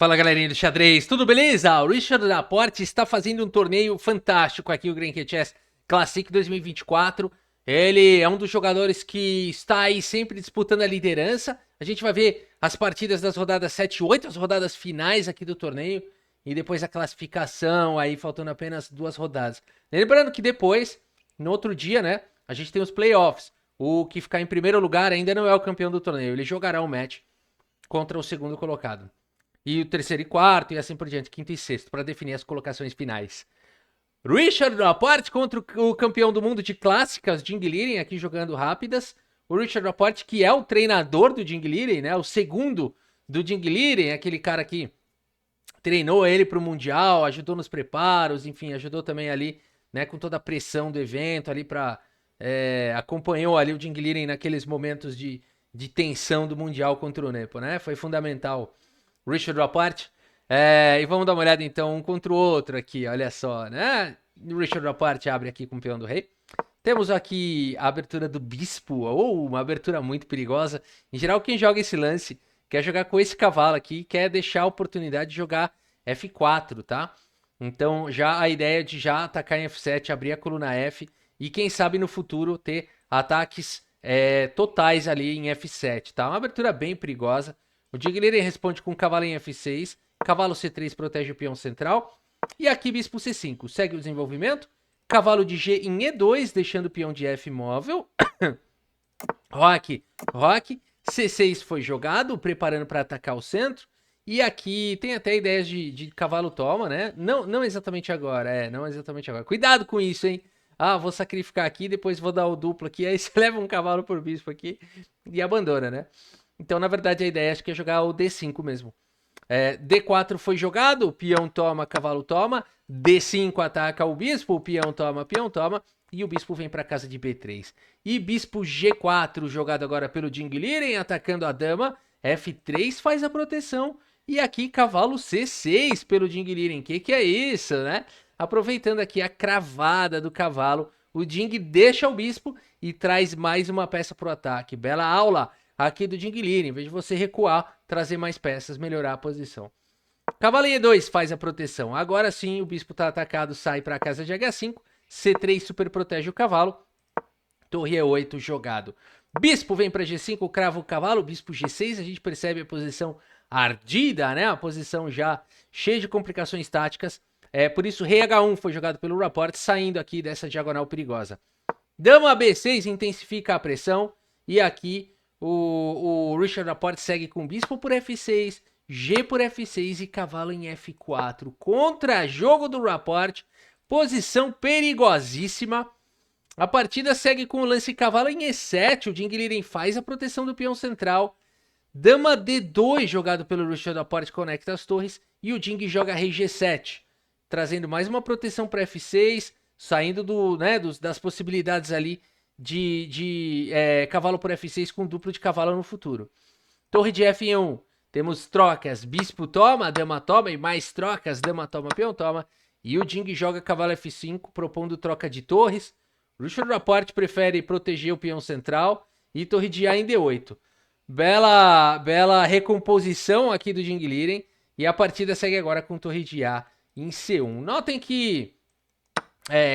Fala galerinha do xadrez, tudo beleza? O Richard Laporte está fazendo um torneio fantástico aqui, o Grand Chess Classic 2024. Ele é um dos jogadores que está aí sempre disputando a liderança. A gente vai ver as partidas das rodadas 7 e 8, as rodadas finais aqui do torneio. E depois a classificação, aí faltando apenas 2 rodadas. Lembrando que depois, no outro dia, né, a gente tem os playoffs. O que ficar em primeiro lugar ainda não é o campeão do torneio. Ele jogará um match contra o segundo colocado. E o terceiro e quarto, e assim por diante, quinto e sexto, para definir as colocações finais. Richard Laporte contra o campeão do mundo de clássicas, Jing Liren, aqui jogando rápidas. O Richard Laporte, que é o treinador do Jing Liren, né? O segundo do Jing Liren, aquele cara que treinou ele para o Mundial, ajudou nos preparos, enfim, ajudou também ali, né, com toda a pressão do evento ali para acompanhou ali o Jing Liren naqueles momentos de tensão do Mundial contra o Nepo, né? Foi fundamental. Richard Laporte. E vamos dar uma olhada então um contra o outro aqui, olha só, né? Richard Laporte abre aqui com o peão do rei. Temos aqui a abertura do bispo, ou uma abertura muito perigosa. Em geral, quem joga esse lance quer jogar com esse cavalo aqui, quer deixar a oportunidade de jogar F4, tá? Então, já a ideia de já atacar em F7, abrir a coluna F e quem sabe no futuro ter ataques totais ali em F7, tá? Uma abertura bem perigosa. O Jing Liren responde com cavalo em F6, cavalo C3 protege o peão central, e aqui bispo C5, segue o desenvolvimento, cavalo de G em E2, deixando o peão de F móvel, roque, C6 foi jogado, preparando para atacar o centro, e aqui tem até ideias de cavalo toma, né? Não exatamente agora, não exatamente agora. Cuidado com isso, hein? Ah, vou sacrificar aqui, depois vou dar o duplo aqui, aí você leva um cavalo por bispo aqui e abandona, né? Então, na verdade, a ideia acho que é jogar o D5 mesmo. D4 foi jogado, peão toma, cavalo toma. D5 ataca o bispo, o peão toma. E o bispo vem para casa de B3. E bispo G4 jogado agora pelo Jing Liren, atacando a dama. F3 faz a proteção. E aqui cavalo C6 pelo Jing Liren. Que é isso, né? Aproveitando aqui a cravada do cavalo, o Jing deixa o bispo e traz mais uma peça para o ataque. Bela aula aqui do Jing Liren, em vez de você recuar, trazer mais peças, melhorar a posição. Cavalo em E2 faz a proteção. Agora sim, o bispo está atacado, sai para a casa de H5. C3 super protege o cavalo. Torre E8 jogado. Bispo vem para G5, crava o cavalo. Bispo G6, a gente percebe a posição ardida, né? A posição já cheia de complicações táticas. Por isso, rei H1 foi jogado pelo Laporte, saindo aqui dessa diagonal perigosa. Dama B6 intensifica a pressão. E aqui o Richard Laporte segue com bispo por F6, G por F6 e cavalo em F4. Contra-jogo do Laporte, posição perigosíssima. A partida segue com o lance cavalo em E7. O Jing Liren faz a proteção do peão central. Dama D2 jogado pelo Richard Laporte conecta as torres. E o Jing joga rei G7, trazendo mais uma proteção para F6, saindo das possibilidades ali de cavalo por F6 com duplo de cavalo no futuro. Torre de F1, temos trocas, bispo toma, dama toma e mais trocas, dama toma, peão toma. E o Jing joga cavalo F5, propondo troca de torres. Richard Laporte prefere proteger o peão central e torre de A em D8. Bela recomposição aqui do Jing Liren. E a partida segue agora com torre de A em C1. Notem que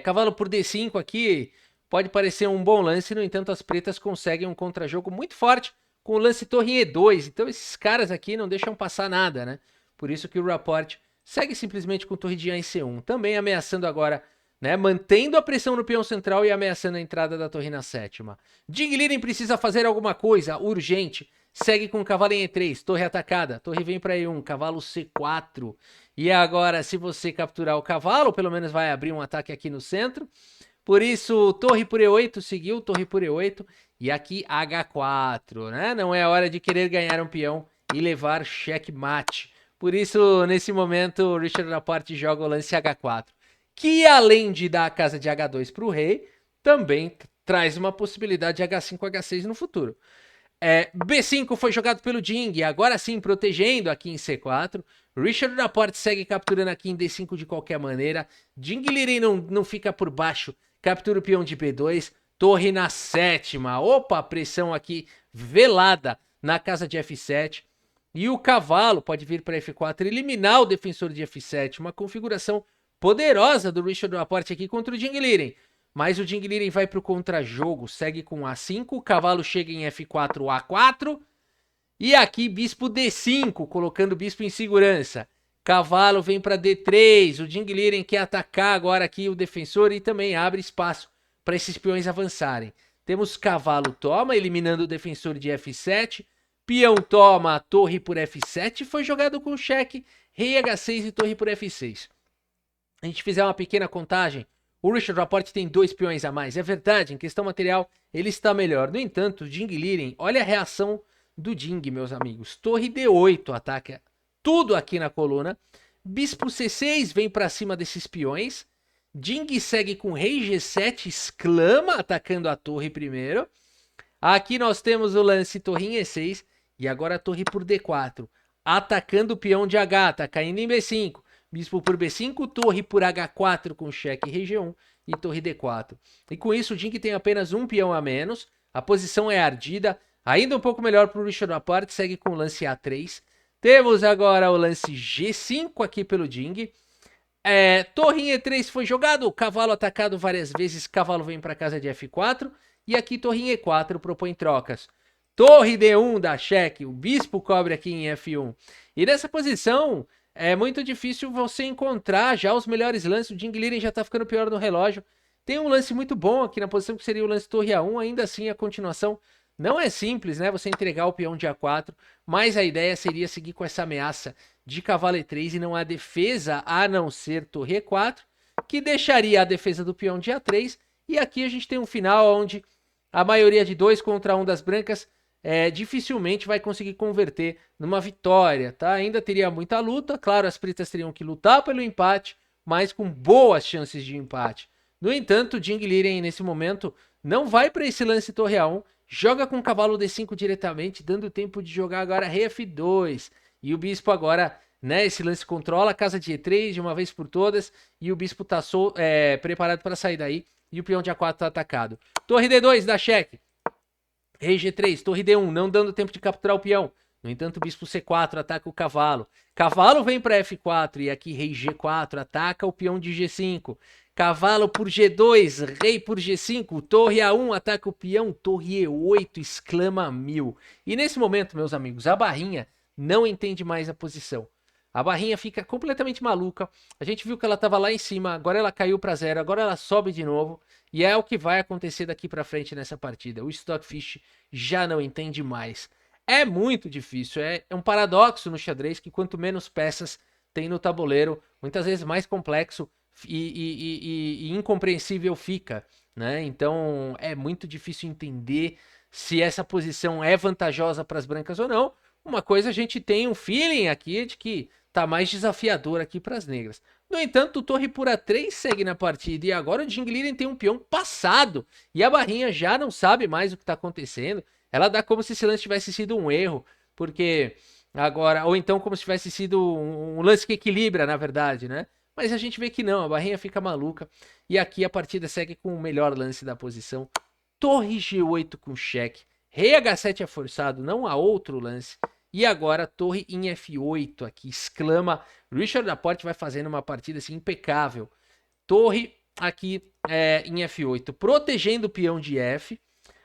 cavalo por D5 aqui pode parecer um bom lance, no entanto as pretas conseguem um contra-jogo muito forte com o lance torre em E2, então esses caras aqui não deixam passar nada, né? Por isso que o Laporte segue simplesmente com torre de A em C1, também ameaçando agora, né, mantendo a pressão no peão central e ameaçando a entrada da torre na sétima. Jing Liren precisa fazer alguma coisa urgente, segue com cavalo em E3, torre atacada, torre vem para E1, cavalo C4, e agora se você capturar o cavalo, pelo menos vai abrir um ataque aqui no centro. Por isso, torre por E8, seguiu, torre por E8, e aqui H4, né? Não é hora de querer ganhar um peão e levar checkmate. Por isso, nesse momento, Richard Laporte joga o lance H4, que além de dar a casa de H2 para o rei, também traz uma possibilidade de H5, H6 no futuro. B5 foi jogado pelo Jing, agora sim protegendo aqui em C4. Richard Laporte segue capturando aqui em D5 de qualquer maneira. Jing Liren não fica por baixo, captura o peão de B2, torre na sétima. Opa, pressão aqui velada na casa de F7. E o cavalo pode vir para F4 e eliminar o defensor de F7. Uma configuração poderosa do Richard Laporte aqui contra o Jing Liren. Mas o Jing Liren vai para o contra-jogo, segue com A5, o cavalo chega em F4, A4. E aqui bispo D5, colocando o bispo em segurança. Cavalo vem para D3, o Jing Liren quer atacar agora aqui o defensor e também abre espaço para esses peões avançarem. Temos cavalo toma, eliminando o defensor de F7. Peão toma, torre por F7, foi jogado com cheque, rei H6 e torre por F6. A gente fizer uma pequena contagem, o Richard Laporte tem 2 peões a mais. É verdade, em questão material, ele está melhor. No entanto, o Jing Liren, olha a reação do Jing, meus amigos. Torre D8 ataca tudo aqui na coluna. Bispo C6 vem para cima desses peões. Jing segue com rei G7, exclama, atacando a torre primeiro. Aqui nós temos o lance torre em E6 e agora a torre por D4, atacando o peão de H, tá caindo em B5. Bispo por B5, torre por H4 com cheque rei G1 e torre D4. E com isso o Jing tem apenas um peão a menos, a posição é ardida, ainda um pouco melhor para o Richard Laporte, segue com o lance A3. Temos agora o lance G5 aqui pelo Jing. Torre em E3 foi jogado, cavalo atacado várias vezes, cavalo vem para casa de F4. E aqui torre em E4 propõe trocas. Torre D1 dá cheque, o bispo cobre aqui em F1. E nessa posição é muito difícil você encontrar já os melhores lances. O Jing Liren já tá ficando pior no relógio. Tem um lance muito bom aqui na posição que seria o lance torre A1. Ainda assim a continuação não é simples, né? Você entregar o peão de A4. Mas a ideia seria seguir com essa ameaça de cavalo E3 e não há defesa a não ser torre E4, que deixaria a defesa do peão de A3. E aqui a gente tem um final onde a maioria de 2 contra 1 das brancas dificilmente vai conseguir converter numa vitória, tá? Ainda teria muita luta, claro, as pretas teriam que lutar pelo empate, mas com boas chances de empate. No entanto, o Jing Liren nesse momento não vai para esse lance torre A1, joga com cavalo D5 diretamente, dando tempo de jogar agora rei F2. E o bispo agora, né, esse lance controla a casa de E3 de uma vez por todas, e o bispo tá preparado para sair daí, e o peão de A4 tá atacado. Torre D2 dá cheque. Rei G3, torre D1, não dando tempo de capturar o peão. No entanto, o bispo C4 ataca o cavalo. Cavalo vem para F4 e aqui rei G4 ataca o peão de G5. Cavalo por G2, rei por G5, torre A1 ataca o peão, torre E8 exclama 1000. E nesse momento, meus amigos, a barrinha não entende mais a posição. A barrinha fica completamente maluca. A gente viu que ela estava lá em cima, agora ela caiu para 0, agora ela sobe de novo. E é o que vai acontecer daqui para frente nessa partida. O Stockfish já não entende mais. É muito difícil, é um paradoxo no xadrez que quanto menos peças tem no tabuleiro, muitas vezes mais complexo e incompreensível fica, né? Então é muito difícil entender se essa posição é vantajosa para as brancas ou não. Uma coisa a gente tem um feeling aqui de que tá mais desafiador aqui para as negras. No entanto, o torre por A3 segue na partida e agora o Jing Liren tem um peão passado e a barrinha já não sabe mais o que está acontecendo. Ela dá como se esse lance tivesse sido um erro, porque agora, ou então como se tivesse sido um lance que equilibra, na verdade, né? Mas a gente vê que não, a barrinha fica maluca e aqui a partida segue com o melhor lance da posição. Torre G8 com cheque, rei H7 é forçado, não há outro lance. E agora torre em F8 aqui, exclama. Richard Laporte vai fazendo uma partida assim impecável. Torre aqui em F8, protegendo o peão de F.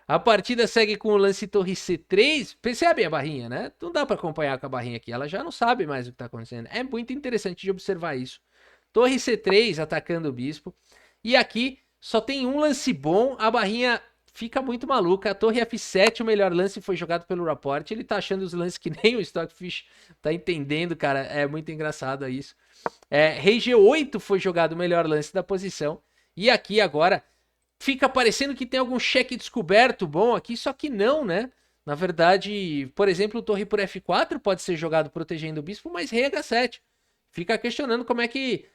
A partida segue com o lance torre C3. Percebe a barrinha, né? Não dá para acompanhar com a barrinha aqui. Ela já não sabe mais o que está acontecendo. É muito interessante de observar isso. Torre C3 atacando o bispo. E aqui só tem um lance bom. A barrinha fica muito maluca. A torre F7, o melhor lance, foi jogado pelo Laporte. Ele tá achando os lances que nem o Stockfish tá entendendo, cara. É muito engraçado isso. Rei G8 foi jogado o melhor lance da posição. E aqui agora fica parecendo que tem algum cheque descoberto bom aqui, só que não, né? Na verdade, por exemplo, torre por F4 pode ser jogado protegendo o bispo, mas rei H7. Fica questionando como é que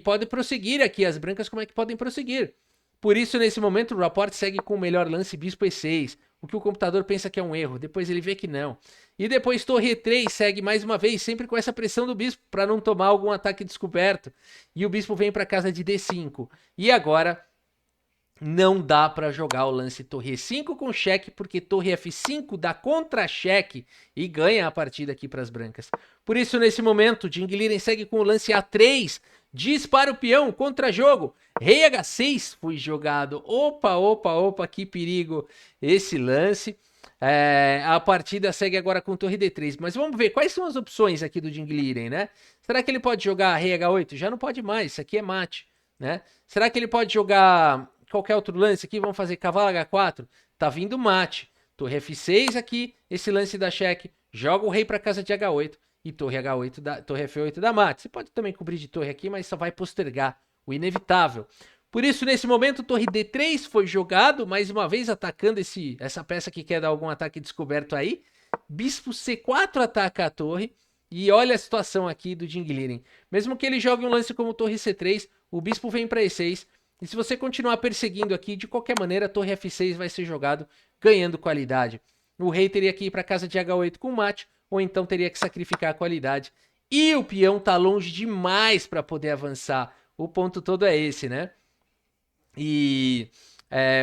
pode prosseguir aqui, as brancas como é que podem prosseguir. Por isso, nesse momento, o Laporte segue com o melhor lance bispo E6, o que o computador pensa que é um erro, depois ele vê que não. E depois torre E3 segue mais uma vez, sempre com essa pressão do bispo, para não tomar algum ataque descoberto. E o bispo vem para casa de D5. E agora, não dá para jogar o lance torre E5 com cheque, porque torre F5 dá contra-cheque e ganha a partida aqui para as brancas. Por isso, nesse momento, Jing Liren segue com o lance A3, dispara o peão, contra-jogo, rei H6 foi jogado. Opa, opa, opa, que perigo esse lance. A partida segue agora com torre D3, mas vamos ver quais são as opções aqui do Jing Liren, né? Será que ele pode jogar rei H8? Já não pode mais, isso aqui é mate, né? Será que ele pode jogar qualquer outro lance aqui? Vamos fazer cavalo H4, tá vindo mate. Torre F6 aqui, esse lance da cheque, joga o rei para casa de H8 e torre H8 torre F8 da mate. Você pode também cobrir de torre aqui, mas só vai postergar o inevitável. Por isso, nesse momento, torre D3 foi jogado, mais uma vez atacando essa peça que quer dar algum ataque descoberto aí. Bispo C4 ataca a torre. E olha a situação aqui do Jing Liren. Mesmo que ele jogue um lance como torre C3, o bispo vem para E6. E se você continuar perseguindo aqui, de qualquer maneira, a torre F6 vai ser jogado, ganhando qualidade. O rei teria que ir para casa de H8 com mate, ou então teria que sacrificar a qualidade. E o peão tá longe demais para poder avançar. O ponto todo é esse, né? E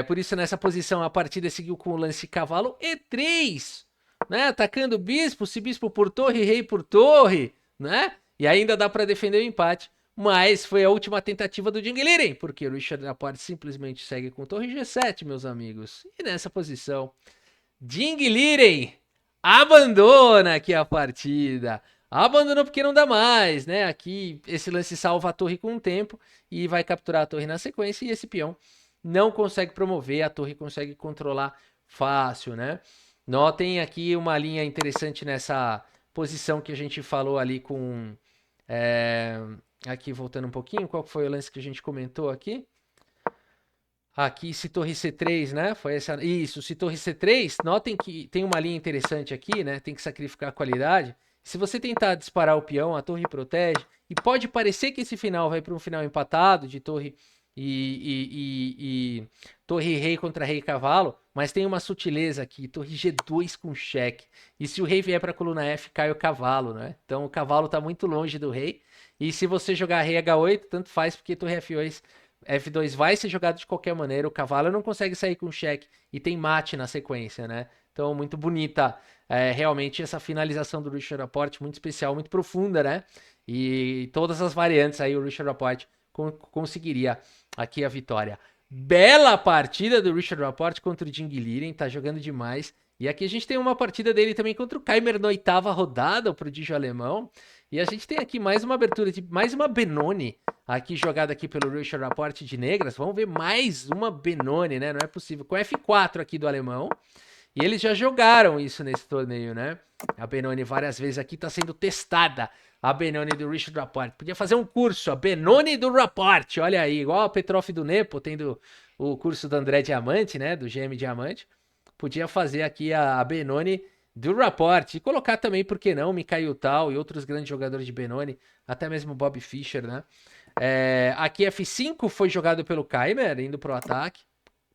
por isso nessa posição a partida seguiu com o lance cavalo E3, né? Atacando o bispo, se bispo por torre, rei por torre, né? E ainda dá para defender o empate, mas foi a última tentativa do Jing Liren, porque o Richard Laporte simplesmente segue com torre G7, meus amigos. E nessa posição, Jing Liren abandona aqui a partida. Abandonou porque não dá mais, né? Aqui esse lance salva a torre com o tempo e vai capturar a torre na sequência. E esse peão não consegue promover, a torre consegue controlar fácil, né? Notem aqui uma linha interessante nessa posição que a gente falou ali com... aqui voltando um pouquinho, qual foi o lance que a gente comentou aqui? Aqui, se torre C3, né? Foi essa. Isso, se torre C3, notem que tem uma linha interessante aqui, né? Tem que sacrificar a qualidade. Se você tentar disparar o peão, a torre protege. E pode parecer que esse final vai para um final empatado de torre e torre rei contra rei e cavalo, mas tem uma sutileza aqui, torre G2 com cheque. E se o rei vier para a coluna F, cai o cavalo, né? Então o cavalo está muito longe do rei. E se você jogar rei H8, tanto faz, porque torre F2 vai ser jogado de qualquer maneira, o cavalo não consegue sair com cheque e tem mate na sequência, né? Então, muito bonita realmente essa finalização do Richard Laporte, muito especial, muito profunda, né? E todas as variantes aí o Richard Laporte conseguiria aqui a vitória. Bela partida do Richard Laporte contra o Jing Liren, tá jogando demais. E aqui a gente tem uma partida dele também contra o Keimer na 8ª rodada, o prodígio alemão. E a gente tem aqui mais uma abertura de mais uma Benoni aqui jogada aqui pelo Richard Laporte de negras. Vamos ver mais uma Benoni, né? Não é possível. Com F4 aqui do alemão. E eles já jogaram isso nesse torneio, né? A Benoni várias vezes aqui está sendo testada. A Benoni do Richard Laporte. Podia fazer um curso, a Benoni do Laporte. Olha aí, igual a Petroff do Nepo, tendo o curso do André Diamante, né? Do GM Diamante. Podia fazer aqui a Benoni do Laporte. E colocar também, por que não, Mikhail Tal e outros grandes jogadores de Benoni. Até mesmo Bob Fischer, né? Aqui F5 foi jogado pelo Keimer, indo pro ataque.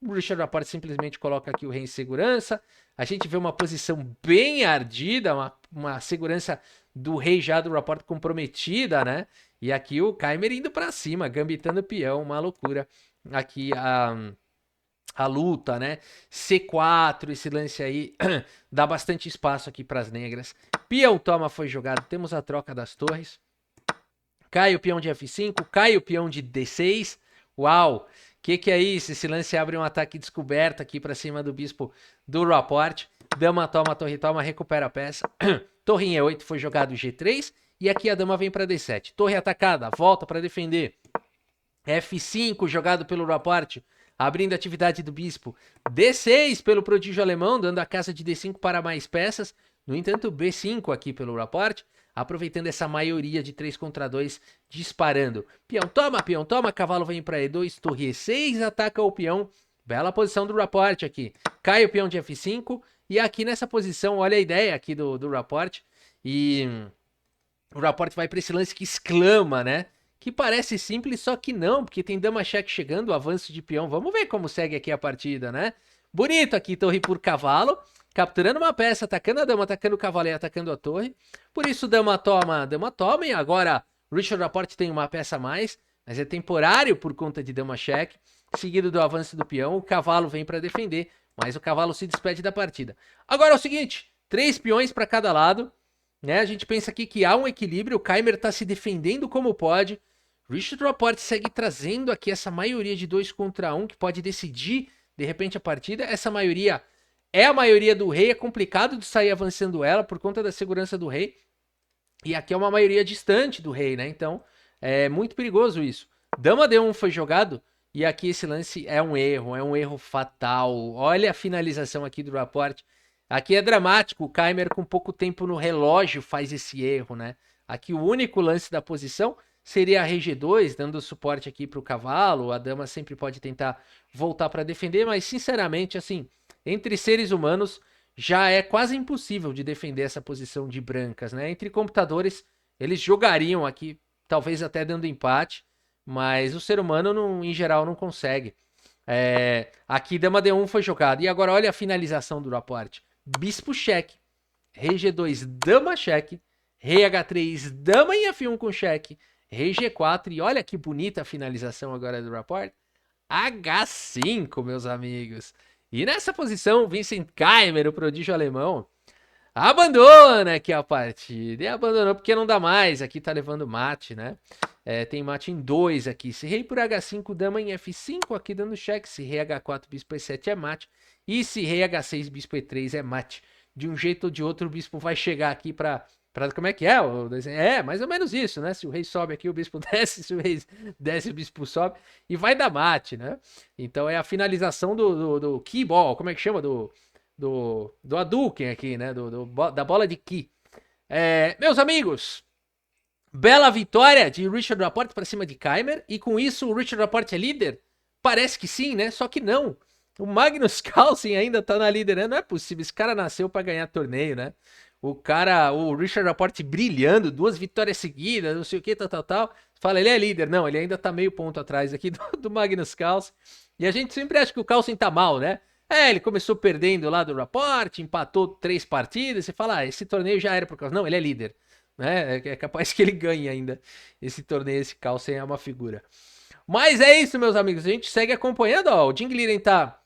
O Richard Laporte simplesmente coloca aqui o rei em segurança. A gente vê uma posição bem ardida, uma segurança do rei já do Laporte comprometida, né? E aqui o Keimer indo para cima, gambitando o peão, uma loucura. Aqui a luta, né? C4, esse lance aí dá bastante espaço aqui para as negras. Peão toma foi jogado, temos a troca das torres. Cai o peão de F5, cai o peão de D6. Uau! Que é isso? Esse lance abre um ataque descoberto aqui para cima do bispo do Laporte. Dama toma, torre toma, recupera a peça. Torre em E8 foi jogado G3. E aqui a dama vem para D7. Torre atacada, volta para defender. F5 jogado pelo Laporte, abrindo a atividade do bispo. D6 pelo prodígio alemão, dando a casa de D5 para mais peças. No entanto, B5 aqui pelo Laporte, aproveitando essa maioria de 3 contra 2, disparando. Peão toma, cavalo vem para E2, torre E6, ataca o peão. Bela posição do Laporte aqui. Cai o peão de F5, e aqui nessa posição, olha a ideia aqui do Laporte. E o Laporte vai para esse lance que exclama, né? Que parece simples, só que não, porque tem dama cheque chegando, avanço de peão. Vamos ver como segue aqui a partida, né? Bonito aqui, torre por cavalo, capturando uma peça, atacando a dama, atacando o cavalo e atacando a torre. Por isso, dama toma, e agora Richard Laporte tem uma peça a mais, mas é temporário por conta de dama cheque. seguido do avanço do peão, o cavalo vem para defender, mas o cavalo se despede da partida. Agora é o seguinte, 3 peões para cada lado, né? A gente pensa aqui que há um equilíbrio, o Keimer tá se defendendo como pode, Richard Rapport segue trazendo aqui essa maioria de 2 contra 1 que pode decidir de repente a partida. Essa maioria é a maioria do rei, é complicado de sair avançando ela por conta da segurança do rei. E aqui é uma maioria distante do rei, né? Então é muito perigoso isso. Dama D1 foi jogado e aqui esse lance é um erro fatal. Olha a finalização aqui do Rapport. Aqui é dramático, o Keimer com pouco tempo no relógio faz esse erro, né? Aqui o único lance da posição seria a rei G2, dando suporte aqui para o cavalo. A dama sempre pode tentar voltar para defender, mas sinceramente, assim, entre seres humanos já é quase impossível de defender essa posição de brancas, né? Entre computadores, eles jogariam aqui, talvez até dando empate, mas o ser humano, não, em geral, não consegue. Aqui dama D1 foi jogado. E agora olha a finalização do Rapport. Bispo cheque, rei G2, dama cheque, rei H3, dama em F1 com cheque, rei G4, e olha que bonita a finalização agora do Rapport. H5, meus amigos. E nessa posição, Vincent Keimer, o prodígio alemão, abandona aqui a partida. E abandonou porque não dá mais. Aqui tá levando mate, né? Tem mate em 2 aqui. Se rei por H5, dama em F5, aqui dando cheque. Se rei H4, bispo E7 é mate. E se rei H6, bispo E3 é mate. De um jeito ou de outro, o bispo vai chegar aqui pra como é que é o desenho? É, mais ou menos isso, né? Se o rei sobe aqui, o bispo desce. Se o rei desce, o bispo sobe. E vai dar mate, né? Então é a finalização do keyball. Como é que chama? Do Hadouken aqui, né? Da bola de ki. Meus amigos, bela vitória de Richard Rapport para cima de Keimer. E com isso, o Richard Rapport é líder? Parece que sim, né? Só que não. O Magnus Carlsen ainda tá na liderança. Não é possível. Esse cara nasceu para ganhar torneio, né? O Richard Rapport brilhando, 2 vitórias seguidas, não sei o que, tal. Fala, ele é líder. Não, ele ainda tá meio ponto atrás aqui do Magnus Carlsen. E a gente sempre acha que o Carlsen tá mal, né? Ele começou perdendo lá do Rapport, empatou 3 partidas. Você fala, esse torneio já era por causa. Não, ele é líder. Né? É capaz que ele ganhe ainda esse torneio. Esse Carlsen é uma figura. Mas é isso, meus amigos. A gente segue acompanhando. Ó, o Jing Liren tá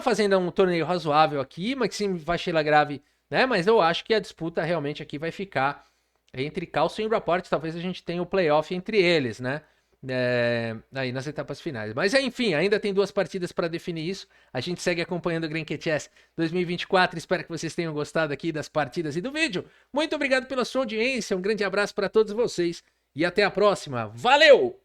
fazendo um torneio razoável aqui. Maxime Vachier-Lagrave, né? Mas eu acho que a disputa realmente aqui vai ficar entre Carlsen e Rapport. Talvez a gente tenha o playoff entre eles, né? Aí nas etapas finais. Mas enfim, ainda tem 2 partidas para definir isso. A gente segue acompanhando o Grand Chess 2024. Espero que vocês tenham gostado aqui das partidas e do vídeo. Muito obrigado pela sua audiência. Um grande abraço para todos vocês e até a próxima. Valeu!